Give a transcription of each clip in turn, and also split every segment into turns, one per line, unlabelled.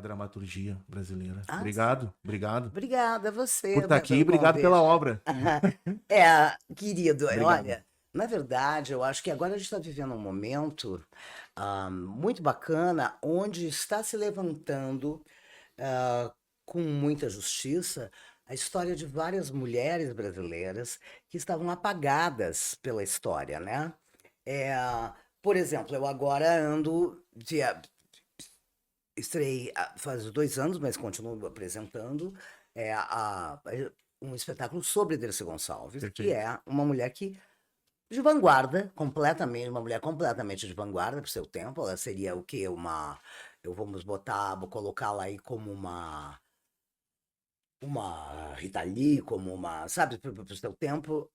dramaturgia brasileira.
Ah,
Obrigado
obrigada a você
por estar aqui e
pelo
obrigado
convite.
pela obra.
Querido,
Obrigado.
olha, na verdade, eu acho que agora a gente está vivendo um momento muito bacana, onde está se levantando ah, com muita justiça a história de várias mulheres brasileiras que estavam apagadas pela história, né? É, por exemplo, eu agora estreiei faz 2 anos, mas continuo apresentando um espetáculo sobre Dercy Gonçalves, que
Perfeito.
é uma mulher que de vanguarda, completamente, uma mulher completamente de vanguarda para o seu tempo. Ela seria o quê? Vou colocá-la aí como uma Rita Lee, como uma, sabe, para o seu tempo.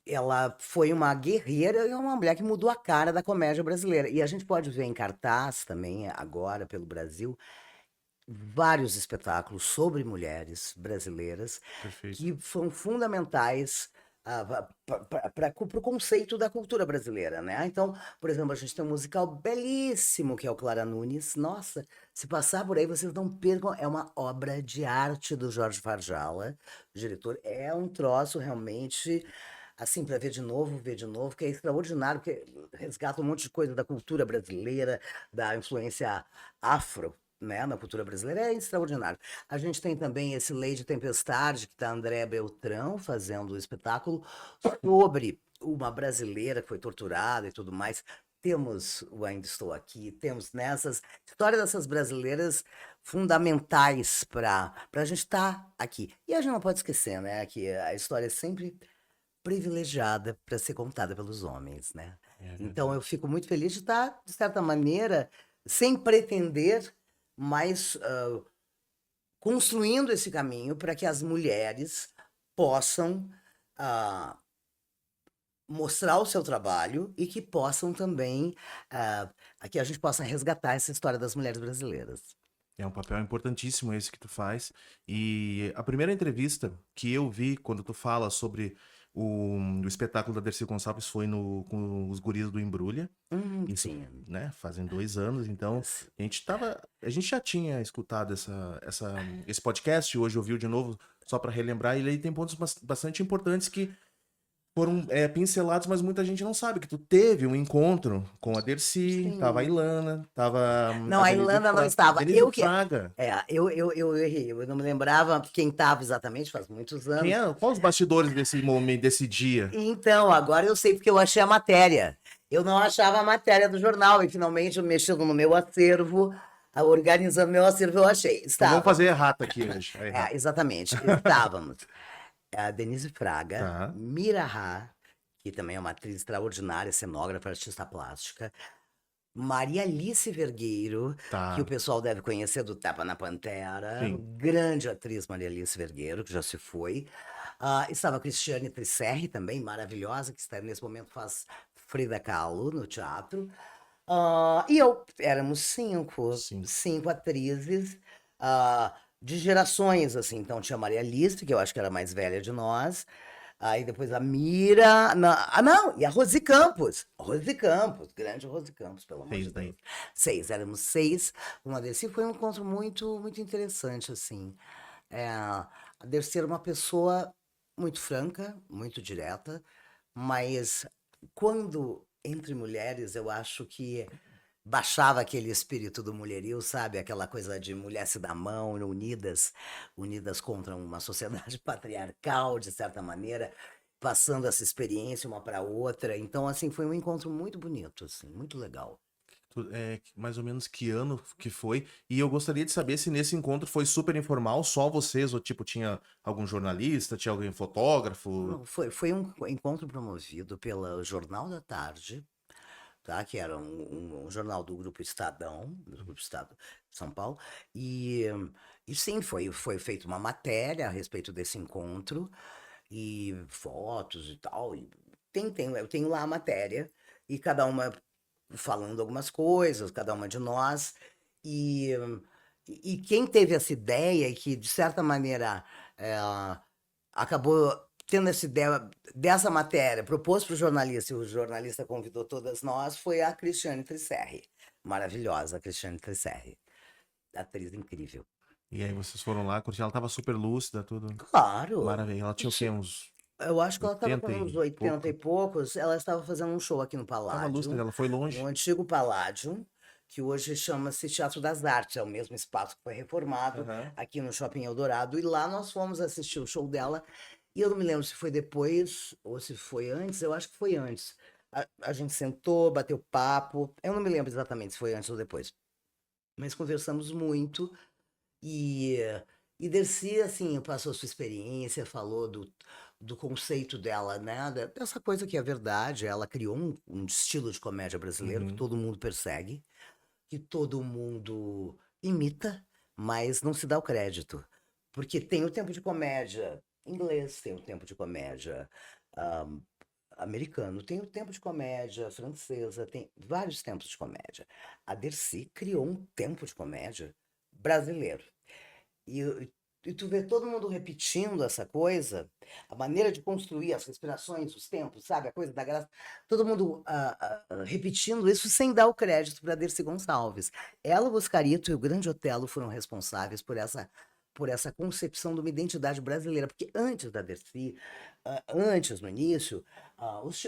Ela foi uma guerreira e uma mulher que mudou a cara da comédia brasileira. E a gente pode ver em cartaz também, agora, pelo Brasil, vários espetáculos sobre mulheres brasileiras
Perfeito.
que são fundamentais para o conceito da cultura brasileira, né? Então, por exemplo, a gente tem um musical belíssimo que é o Clara Nunes. Nossa, se passar por aí, vocês não percam, é uma obra de arte do Jorge Farjala, o diretor. É um troço realmente assim para ver de novo, que é extraordinário, porque resgata um monte de coisa da cultura brasileira, da influência afro, né, na cultura brasileira, é extraordinário. A gente tem também esse Lady Tempestade, que está Andréa Beltrão fazendo o espetáculo sobre uma brasileira que foi torturada e tudo mais. Temos o Ainda Estou Aqui, temos nessas histórias dessas brasileiras fundamentais para a gente estar aqui. E a gente não pode esquecer, né, que a história é sempre privilegiada para ser contada pelos homens, né?
É
Então
verdade.
eu fico muito feliz de estar, de certa maneira, sem pretender, mas construindo esse caminho para que as mulheres possam ah, mostrar o seu trabalho e que possam também, ah, que a gente possa resgatar essa história das mulheres brasileiras.
É um papel importantíssimo esse que tu faz. E a primeira entrevista que eu vi quando tu fala sobre o espetáculo da Dercy Gonçalves foi com os guris do Embrulha. Isso,
Sim.
né, fazem 2 anos. Então, a gente já tinha escutado esse podcast, hoje ouviu de novo, só para relembrar. E ele tem pontos bastante importantes que foram pincelados, mas muita gente não sabe que tu teve um encontro com a Dercy, tava a
Sim.
Ilana, tava
Não,
a
a Irlanda não estava.
Denise Fraga.
Eu errei. Eu não me lembrava quem estava exatamente, faz muitos
Quem
anos.
é? Qual os bastidores desse momento, desse dia?
Então, agora eu sei porque eu achei a matéria. Eu não achava a matéria do jornal e finalmente, mexendo no meu acervo, organizando meu acervo, eu achei.
Então vamos fazer
Estávamos.
errata aqui hoje. A errata.
Exatamente. Estávamos. A Denise Fraga,
Tá,
Mira Ha, que também é uma atriz extraordinária, cenógrafa, artista plástica. Maria Alice Vergueiro, que o
tá.
pessoal deve conhecer do Tapa na Pantera,
Sim.
grande atriz Maria Alice Vergueiro, que já se foi. Estava a Cristiane Trisserri também, maravilhosa, que está nesse momento faz Frida Kahlo no teatro. E eu, éramos
Sim.
cinco atrizes de gerações, assim. Então tinha a Maria Alice, que eu acho que era a mais velha de nós. Aí depois a Mira. Não, e a Rose Campos. Rose Campos, grande Rose Campos, pelo amor de
Fez daí.
Deus. Éramos seis. Uma Dercy foi um encontro muito, muito interessante, assim. A Dercy era uma pessoa muito franca, muito direta, mas quando entre mulheres, eu acho que baixava aquele espírito do mulherio, sabe? Aquela coisa de mulher se dar mão, unidas contra uma sociedade patriarcal, de certa maneira, passando essa experiência uma para outra. Então, assim, foi um encontro muito bonito, assim, muito legal.
Mais ou menos que ano que foi. E eu gostaria de saber se nesse encontro foi super informal, só vocês, ou tipo, tinha algum jornalista, tinha alguém fotógrafo?
Não, foi um encontro promovido pelo Jornal da Tarde, tá? Que era um jornal do Grupo Estadão, do Grupo Estado de São Paulo, e, e sim, foi feita uma matéria a respeito desse encontro, e fotos e tal. Eu tenho lá a matéria, e cada uma falando algumas coisas, cada uma de nós, e, e quem teve essa ideia e que, de certa maneira, é, acabou tendo essa ideia dessa matéria, propôs para o jornalista, e o jornalista convidou todas nós, foi a Cristiane Trisserri. Maravilhosa, a Cristiane Trisserri. atriz incrível.
E aí vocês foram lá, curtiram, ela tava super lúcida, tudo.
Claro!
Maravilha. Ela tinha o quê? Uns
Eu acho que ela estava
80
com uns
e
80
pouco?
e poucos. Ela estava fazendo um show aqui no
Tava lúcida,
Paládio,
ela foi
no
longe.
antigo Paládio, que hoje chama-se Teatro das Artes. É o mesmo espaço que foi reformado
Aham.
aqui no Shopping Eldorado. E lá nós fomos assistir o show dela. E eu não me lembro se foi depois ou se foi antes. Eu acho que foi antes. A gente sentou, bateu papo. Eu não me lembro exatamente se foi antes ou depois. Mas conversamos muito. E, e Dercy, assim, passou sua experiência, falou do conceito dela, né? Dessa coisa que é verdade. Ela criou um estilo de comédia brasileiro que
Uhum.
todo mundo persegue, que todo mundo imita, mas não se dá o crédito. Porque tem o tempo de comédia inglês, tem o tempo de comédia ah, americano, tem o tempo de comédia francesa, tem vários tempos de comédia. A Dercy criou um tempo de comédia brasileiro. E tu vê todo mundo repetindo essa coisa, a maneira de construir as respirações, os tempos, sabe? A coisa da graça. Todo mundo repetindo isso sem dar o crédito para Dercy Gonçalves. Ela, o Oscarito e o Grande Otelo foram responsáveis por essa concepção de uma identidade brasileira. Porque antes da Dercy, antes, no início,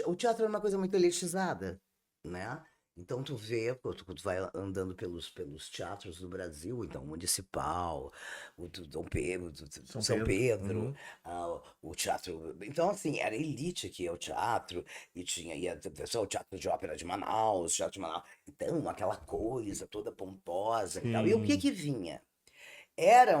o teatro era uma coisa muito elitizada, né? Então tu vê, quando tu vai andando pelos teatros do Brasil, então o Municipal, o do Dom Pedro,
São
São
Pedro.
Pedro,
Uhum.
o teatro. Então, assim, era elite que ia ao teatro, e ia só o Teatro de Ópera de Manaus, Teatro de Manaus. Então, aquela coisa toda pomposa e tal. E o que
Sim.
que vinha? Era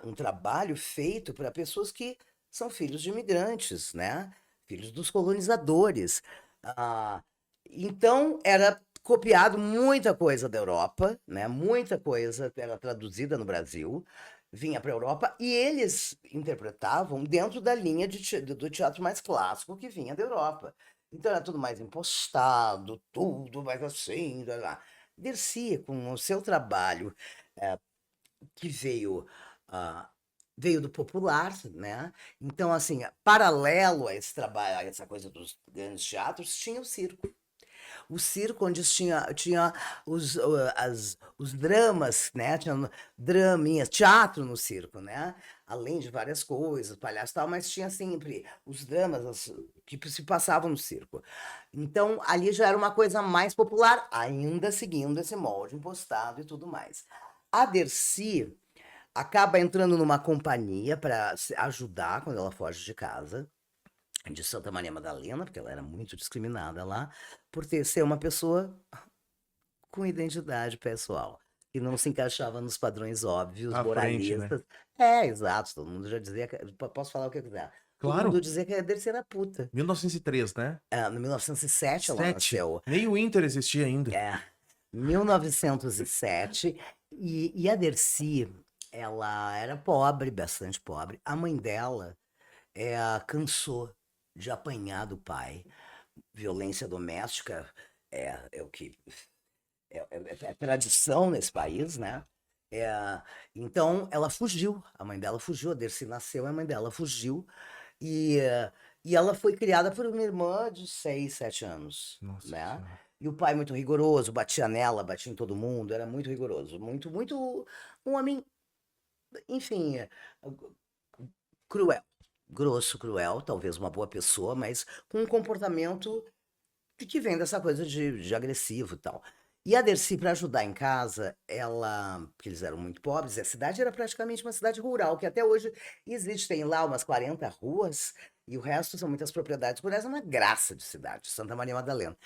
um trabalho feito para pessoas que são filhos de imigrantes, né? Filhos dos colonizadores. Ah, então, era copiado muita coisa da Europa, né? Muita coisa era traduzida no Brasil, vinha para a Europa e eles interpretavam dentro da linha do teatro mais clássico que vinha da Europa. Então era tudo mais impostado, tudo mais assim. Lá, lá. Dercy, com o seu trabalho que ah, veio do popular, né? Então, assim, paralelo a esse trabalho, a essa coisa dos grandes teatros, tinha o circo. O circo onde tinha os dramas, né? Tinha draminhas, teatro no circo, né? Além de várias coisas, palhaço e tal, mas tinha sempre os dramas que se passavam no circo. Então, ali já era uma coisa mais popular, ainda seguindo esse molde impostado e tudo mais. A Dercy acaba entrando numa companhia para ajudar quando ela foge de casa, de Santa Maria Madalena, porque ela era muito discriminada lá, por ser uma pessoa com identidade pessoal, que não se encaixava nos padrões óbvios,
À frente, né?
moralistas. É, exato, todo mundo já dizia, posso falar o que eu quiser. Todo
Claro.
mundo dizia que a Dercy era puta.
1903, né?
No 1907 ela
7.
nasceu.
Nem o Inter existia ainda.
1907, e a Dercy, ela era pobre, bastante pobre. A mãe dela cansou de apanhar do pai. Violência doméstica é o que é tradição nesse país, né? Então ela fugiu, a mãe dela fugiu, a Dercy nasceu, a mãe dela fugiu e ela foi criada por uma irmã de 6, 7 anos,
Nossa
né?
Senhora.
E o pai muito rigoroso, batia nela, batia em todo mundo, era muito rigoroso, muito, muito um homem, enfim, cruel, grosso, cruel, talvez uma boa pessoa, mas com um comportamento que vem dessa coisa de agressivo e tal. E a Dercy, para ajudar em casa, porque eles eram muito pobres, e a cidade era praticamente uma cidade rural, que até hoje existe, tem lá umas 40 ruas, e o resto são muitas propriedades rurais, é uma graça de cidade, Santa Maria Madalena.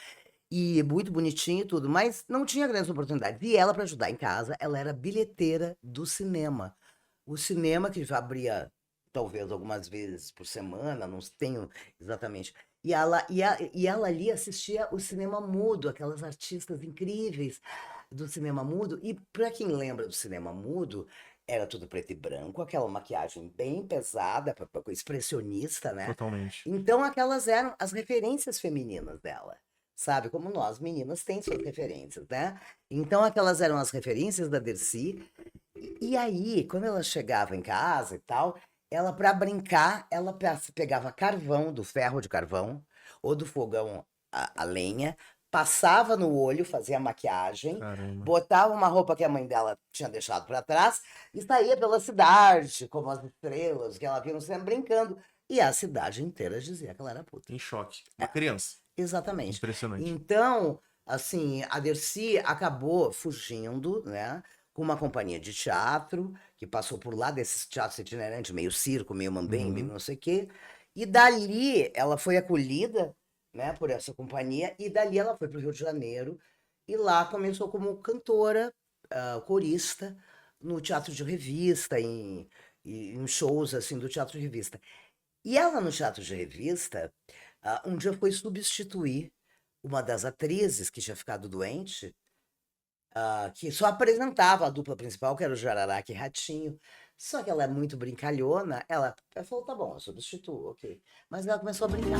E muito bonitinho e tudo, mas não tinha grandes oportunidades. E ela, para ajudar em casa, ela era bilheteira do cinema. O cinema que já abria talvez algumas vezes por semana, não tenho exatamente. E ela ali assistia o cinema mudo, aquelas artistas incríveis do cinema mudo. E para quem lembra do cinema mudo, era tudo preto e branco, aquela maquiagem bem pesada, expressionista, né?
Totalmente.
Então aquelas eram as referências femininas dela. Sabe, como nós, meninas, têm suas referências, né? Então aquelas eram as referências da Dercy, e aí, quando ela chegava em casa e tal, ela, para brincar, ela pegava carvão, do ferro de carvão, ou do fogão a lenha, passava no olho, fazia maquiagem,
Caramba.
botava uma roupa que a mãe dela tinha deixado para trás e saía pela cidade, como as estrelas que ela via no cinema brincando. E a cidade inteira dizia que ela era puta.
Em choque. Uma criança.
Exatamente.
Impressionante.
Então, assim, a Dercy acabou fugindo, né? Com uma companhia de teatro, que passou por lá desses teatros itinerantes, meio circo, meio mambembe,
Uhum.
não sei o quê. E dali ela foi acolhida, né, por essa companhia, e dali ela foi para o Rio de Janeiro, e lá começou como cantora, corista, no teatro de revista, em shows assim do teatro de revista. E ela, no teatro de revista, um dia foi substituir uma das atrizes que tinha ficado doente, que só apresentava a dupla principal, que era o Jararaca e Ratinho. Só que ela é muito brincalhona, ela falou, tá bom, eu substituo, ok. Mas ela começou a brincar.